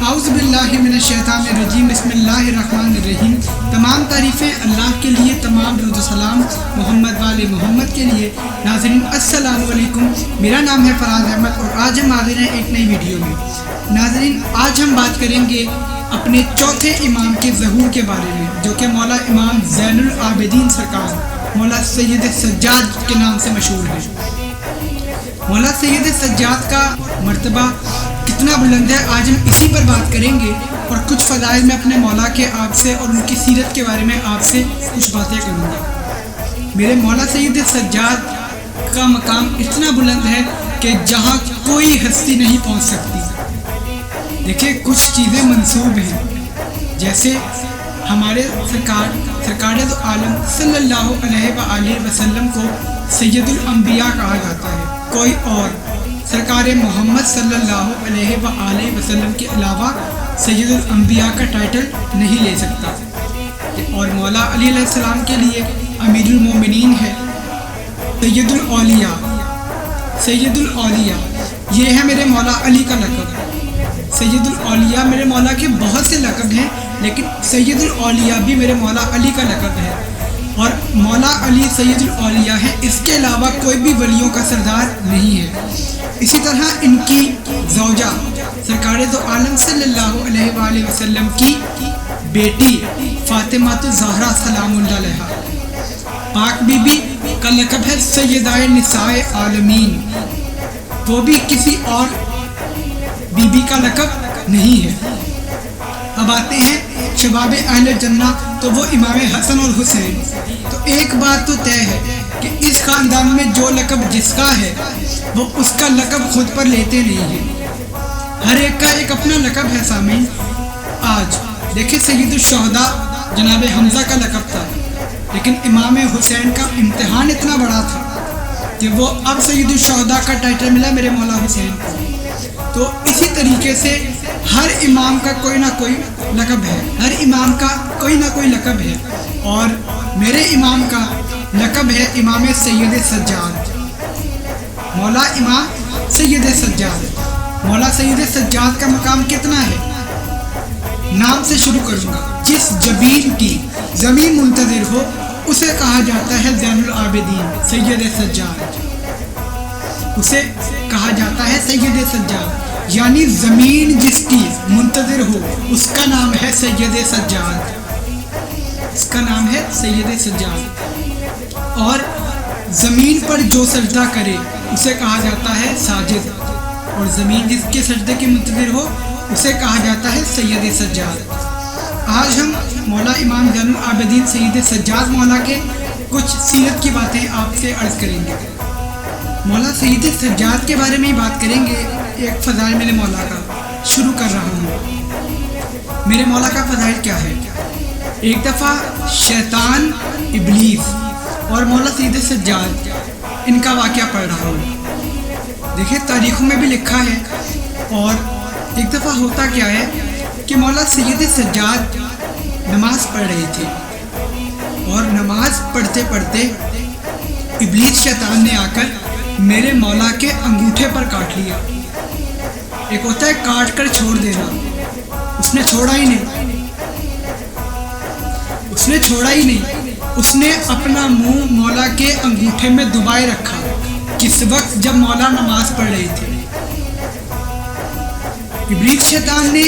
اعوذ باللہ من الشیطان الرجیم بسم اللہ الرحمن الرحیم۔ تمام تعریفیں اللہ کے لیے، تمام درود و سلام محمد والے محمد کے لیے۔ ناظرین السلام علیکم، میرا نام ہے فراز احمد اور آج ہم حاضر ہیں ایک نئی ویڈیو میں۔ ناظرین آج ہم بات کریں گے اپنے چوتھے امام کے ظہور کے بارے میں، جو کہ مولا امام زین العابدین سرکار مولا سید سجاد کے نام سے مشہور ہے۔ مولا سید سجاد کا مرتبہ کتنا بلند ہے، آج ہم اسی پر بات کریں گے اور کچھ فضائل میں اپنے مولا کے آپ سے اور ان کی سیرت کے بارے میں آپ سے کچھ باتیں کروں گا۔ میرے مولا سید سجاد کا مقام اتنا بلند ہے کہ جہاں کوئی ہستی نہیں پہنچ سکتی۔ دیکھیں کچھ چیزیں منسوب ہیں، جیسے ہمارے سرکار دو عالم صلی اللہ علیہ وآلہ وسلم کو سید الانبیاء کہا جاتا ہے۔ کوئی اور سرکار محمد صلی اللہ علیہ وآلہ وسلم کے علاوہ سید الانبیاء کا ٹائٹل نہیں لے سکتا۔ اور مولا علی علیہ السلام کے لیے امیر المومنین ہے، سید الاولیاء۔ سید الاولیاء یہ ہے میرے مولا علی کا لقب۔ سید الاولیاء میرے مولا کے بہت سے لقب ہیں، لیکن سید الاولیاء بھی میرے مولا علی کا لقب ہے، اور مولا علی سید الاولیاء ہے، اس کے علاوہ کوئی بھی ولیوں کا سردار نہیں ہے۔ اسی طرح ان کی زوجہ سرکار دو عالم صلی اللہ علیہ وآلہ وسلم کی بیٹی فاطمہ الزہرا سلام اللہ علیہا، پاک بی بی کا لقب ہے سیدہ نساء عالمین، وہ بھی کسی اور بی بی کا لقب نہیں ہے۔ اب آتے ہیں شباب اہل جنہ، تو وہ امام حسن اور حسین۔ تو ایک بات تو طے ہے کہ اس خاندان میں جو لقب جس کا ہے وہ اس کا لقب خود پر لیتے نہیں ہیں، ہر ایک کا ایک اپنا لقب ہے۔ سامعین آج دیکھیں سید الشہداء جناب حمزہ کا لقب تھا، لیکن امام حسین کا امتحان اتنا بڑا تھا کہ وہ اب سید الشہداء کا ٹائٹل ملا میرے مولا حسین کو۔ تو اسی طریقے سے ہر امام کا کوئی نہ کوئی لقب ہے، ہر امام کا کوئی نہ کوئی لقب ہے، اور میرے امام کا لقب ہے امام سید سجاد، مولا امام سید سجاد۔ مولا سید سجاد کا مقام کتنا ہے، نام سے شروع کروں گا۔ جس جبین کی زمین منتظر ہو اسے کہا جاتا ہے زین العابدین سید سجاد، اسے کہا جاتا ہے سید سجاد، یعنی زمین جس کی منتظر ہو اس کا نام ہے سید سجاد، اس کا نام ہے سید سجاد۔ اور زمین پر جو سجدہ کرے اسے کہا جاتا ہے ساجد، اور زمین جس کے سجدے کی منتظر ہو اسے کہا جاتا ہے سید سجاد۔ آج ہم مولا امام زین العابدین سید سجاد مولا کے کچھ سیرت کی باتیں آپ سے عرض کریں گے۔ مولا سید سجاد کے بارے میں ہی بات کریں گے۔ ایک فضائل میرے مولا کا شروع کر رہا ہوں۔ میرے مولا کا فضائل کیا ہے؟ ایک دفعہ شیطان، ابلیس اور مولا سید سجاد ان کا واقعہ پڑھ رہا ہوں۔ دیکھیں تاریخوں میں بھی لکھا ہے، اور ایک دفعہ ہوتا کیا ہے کہ مولا سید سجاد نماز پڑھ رہے تھے، اور نماز پڑھتے پڑھتے ابلیس شیطان نے آ کر میرے مولا کے انگوٹھے پر کاٹ لیا۔ ایک ہوتا ہے کاٹ کر چھوڑ دینا، اس نے چھوڑا ہی نہیں، اس نے اپنا منہ مولا کے انگوٹھے میں دبائے رکھا، کس وقت جب مولا نماز پڑھ رہے تھے۔ ابلیس شیطان نے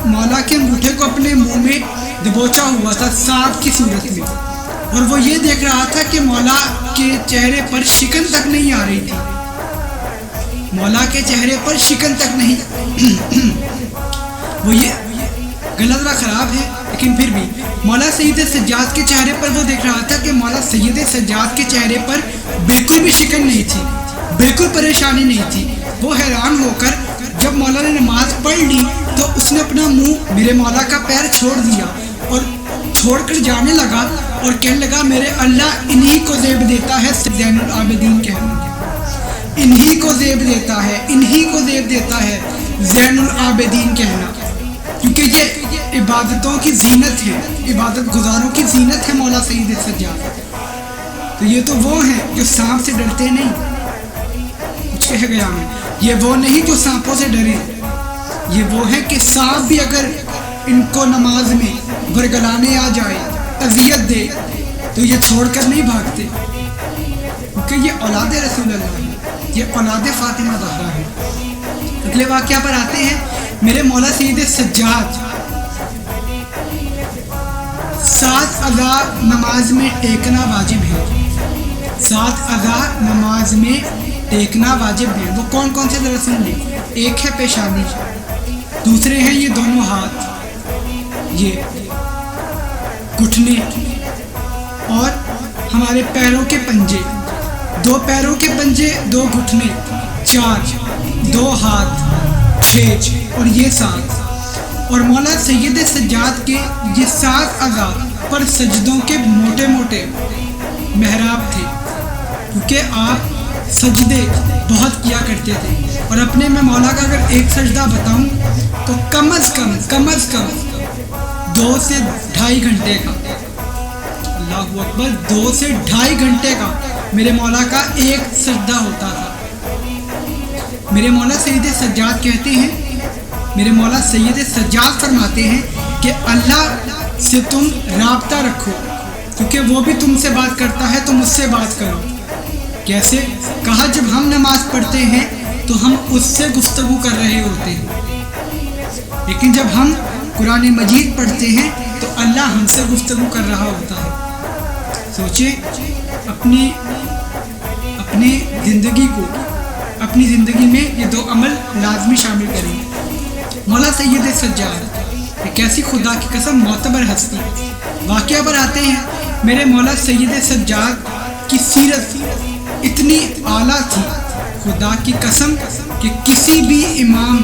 مولا کے انگوٹھے کو اپنے منہ میں دبوچا ہوا تھا سانپ کی صورت میں، اور وہ یہ دیکھ رہا تھا کہ مولا کے چہرے پر شکن تک نہیں آ رہی تھی، مولا کے چہرے پر شکن تک نہیں وہ یہ گلا ذرا خراب ہے، لیکن پھر بھی مولا سید سجاد کے چہرے پر وہ دیکھ رہا تھا کہ مولا سید سجاد کے چہرے پر بالکل بھی شکن نہیں تھی، بالکل پریشانی نہیں تھی۔ وہ حیران ہو کر جب مولا نے نماز پڑھ لی تو اس نے اپنا منہ میرے مولا کا پیر چھوڑ دیا اور چھوڑ کر جانے لگا، اور کہنے لگا میرے اللہ انہی کو زیب دیتا ہے زین العابدین کہنا، انہی کو زیب دیتا ہے، انہی کو زیب دیتا ہے زین العابدین کہنا، کیونکہ یہ عبادتوں کی زینت ہے، عبادت گزاروں کی زینت ہے مولا سید سجاد۔ تو یہ تو وہ ہیں جو سانپ سے ڈرتے نہیں، کچھ کہہ گیا میں، یہ وہ نہیں جو سانپوں سے ڈرے، یہ وہ ہیں کہ سانپ بھی اگر ان کو نماز میں ورگلانے آ جائے، اذیت دے، تو یہ چھوڑ کر نہیں بھاگتے، کیونکہ یہ اولاد رسول اللہ ہے، یہ اولاد فاطمہ زہرا ہے۔ اگلے واقعہ پر آتے ہیں۔ میرے مولا سید سجاد 7 اذا نماز میں ٹیکنا واجب ہے، 7 اذا نماز میں ٹیکنا واجب ہے۔ وہ کون کون سے ذرا سن لیں۔ ایک ہے پیشانی، دوسرے ہیں یہ دونوں ہاتھ، یہ گھٹنے، اور ہمارے پیروں کے پنجے، 2 پیروں کے پنجے، 2 گھٹنے، 4، 2 ہاتھ، 6، اور یہ 7۔ اور مولا سید سجاد کے یہ 7 اعضاء پر سجدوں کے موٹے موٹے محراب تھے، کیونکہ آپ سجدے بہت کیا کرتے تھے۔ اور اپنے میں مولا کا اگر ایک سجدہ بتاؤں تو کم از کم 2 سے 2.5 گھنٹے کا، اللہ اکبر، 2 سے 2.5 گھنٹے کا میرے مولا کا ایک سجدہ ہوتا تھا۔ میرے مولا سید سجاد کہتے ہیں، میرے مولا سید سجاد فرماتے ہیں کہ اللہ سے تم رابطہ رکھو، کیونکہ وہ بھی تم سے بات کرتا ہے، تم اس سے بات کرو۔ کیسے؟ کہا جب ہم نماز پڑھتے ہیں تو ہم اس سے گفتگو کر رہے ہوتے ہیں، لیکن جب ہم قرآن مجید پڑھتے ہیں تو اللہ ہم سے گفتگو کر رہا ہوتا ہے۔ سوچیں، اپنی زندگی میں یہ 2 عمل لازمی شامل کریں۔ مولا سید سجاد یہ کیسی خدا کی قسم معتبر ہستی۔ واقعہ پر آتے ہیں۔ میرے مولا سید سجاد کی سیرت اتنی اعلیٰ تھی، خدا کی قسم، کہ کسی بھی امام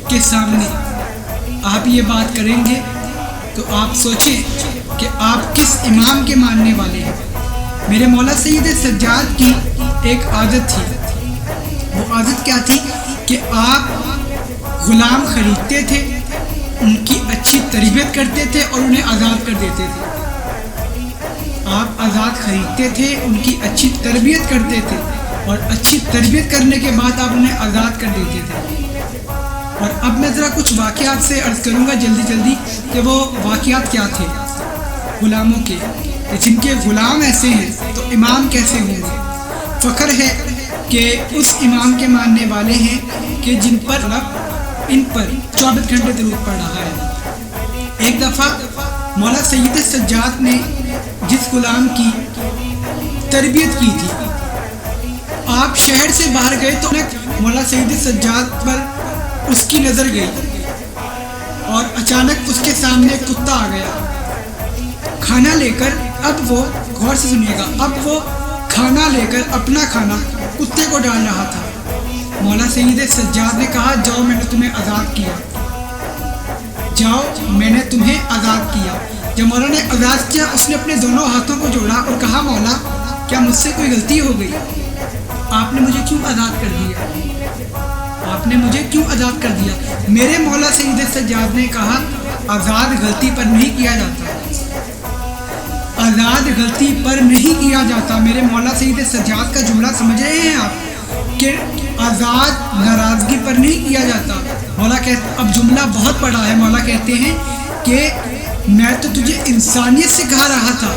کے سامنے آپ یہ بات کریں گے تو آپ سوچیں کہ آپ کس امام کے ماننے والے ہیں۔ میرے مولا سید سجاد کی ایک عادت تھی، وہ عادت کیا تھی کہ آپ غلام خریدتے تھے، ان کی اچھی تربیت کرتے تھے اور انہیں آزاد کر دیتے تھے۔ آپ آزاد خریدتے تھے، ان کی اچھی تربیت کرتے تھے، اور اچھی تربیت کرنے کے بعد آپ انہیں آزاد کر دیتے تھے۔ اور اب میں ذرا کچھ واقعات سے عرض کروں گا جلدی کہ وہ واقعات کیا تھے غلاموں کے، جن کے غلام ایسے ہیں تو امام کیسے ہوں گے۔ فخر ہے کہ اس امام کے ماننے والے ہیں کہ جن پر ان پر 24 گھنٹے درود پڑھ رہا ہے۔ ایک دفعہ مولا سید سجاد نے جس غلام کی تربیت کی تھی، آپ شہر سے باہر گئے تو مولا سید سجاد پر اس کی نظر گئی، اور اچانک اس کے سامنے ایک کتا آ گیا کھانا لے کر۔ اب وہ غور سے سنیے گا، اب وہ کھانا لے کر اپنا کھانا کتے کو ڈال رہا تھا۔ مولا سید سجاد نے کہا، جاؤ میں نے تمہیں آزاد کیا، جاؤ میں نے تمہیں آزاد کیا۔ جب مولا نے آزاد کیا، اس نے اپنے دونوں ہاتھوں کو جوڑا اور کہا، مولا کیا مجھ سے کوئی غلطی ہو گئی؟ آپ نے مجھے کیوں آزاد کر دیا؟ آپ نے مجھے کیوں آزاد کر دیا؟ میرے مولا سید سجاد نے کہا، آزاد غلطی پر نہیں کیا جاتا، آزاد غلطی پر نہیں کیا جاتا۔ میرے مولا سید سجاد کا جملہ سمجھ رہے ہیں آپ کہ آزاد ناراضگی پر نہیں کیا جاتا۔ مولا کہتے، اب جملہ بہت بڑا ہے، مولا کہتے ہیں کہ میں تو تجھے انسانیت سکھا رہا تھا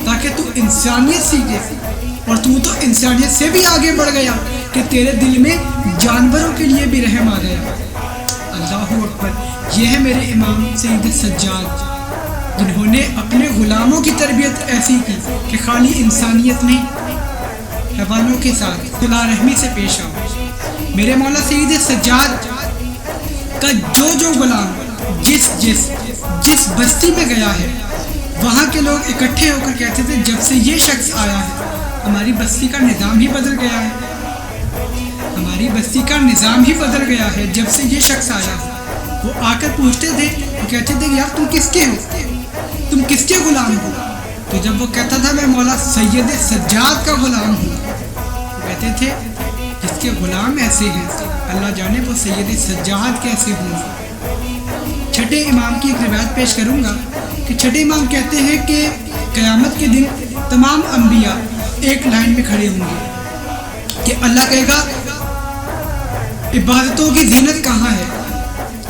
تاکہ تو انسانیت سیکھے، اور تو انسانیت سے بھی آگے بڑھ گیا کہ تیرے دل میں جانوروں کے لیے بھی رحم آ گیا۔ اللہ اکبر۔ یہ ہے میرے امام سید سجاد، جنہوں نے اپنے غلاموں کی تربیت ایسی کی کہ خالی انسانیت نہیں، حیوانوں کے ساتھ صلہ رحمی سے پیش آؤ۔ میرے مولا سید سجاد کا جو غلام جس بستی میں گیا ہے، وہاں کے لوگ اکٹھے ہو کر کہتے تھے، جب سے یہ شخص آیا ہے ہماری بستی کا نظام ہی بدل گیا ہے، ہماری بستی کا نظام ہی بدل گیا ہے جب سے یہ شخص آیا ہے۔ وہ آ کر پوچھتے تھے، وہ کہتے تھے، یار تم کس کے ہو، تم کس کے غلام ہو؟ تو جب وہ کہتا تھا میں مولا سید سجاد کا غلام ہوں، وہ کہتے تھے جس کے غلام ایسے ہیں اللہ جانے وہ سید سجاد کیسے ہوں۔ چھٹے امام کی ایک روایت پیش کروں گا کہ چھٹے امام کہتے ہیں کہ قیامت کے دن تمام انبیاء ایک لائن میں کھڑے ہوں گے کہ اللہ کہے گا عبادتوں کی زینت کہاں ہے؟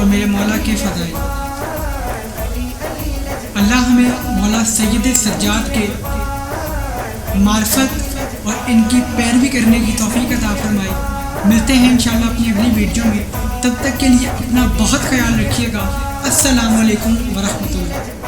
اور میرے مولا کے فضائل۔ اللہ ہمیں مولا سید سجاد کے معرفت اور ان کی پیروی کرنے کی توفیق عطا فرمائے۔ ملتے ہیں انشاءاللہ اپنی اگلی ویڈیو میں، تب تک کے لیے اپنا بہت خیال رکھیے گا۔ السلام علیکم ورحمۃ اللہ۔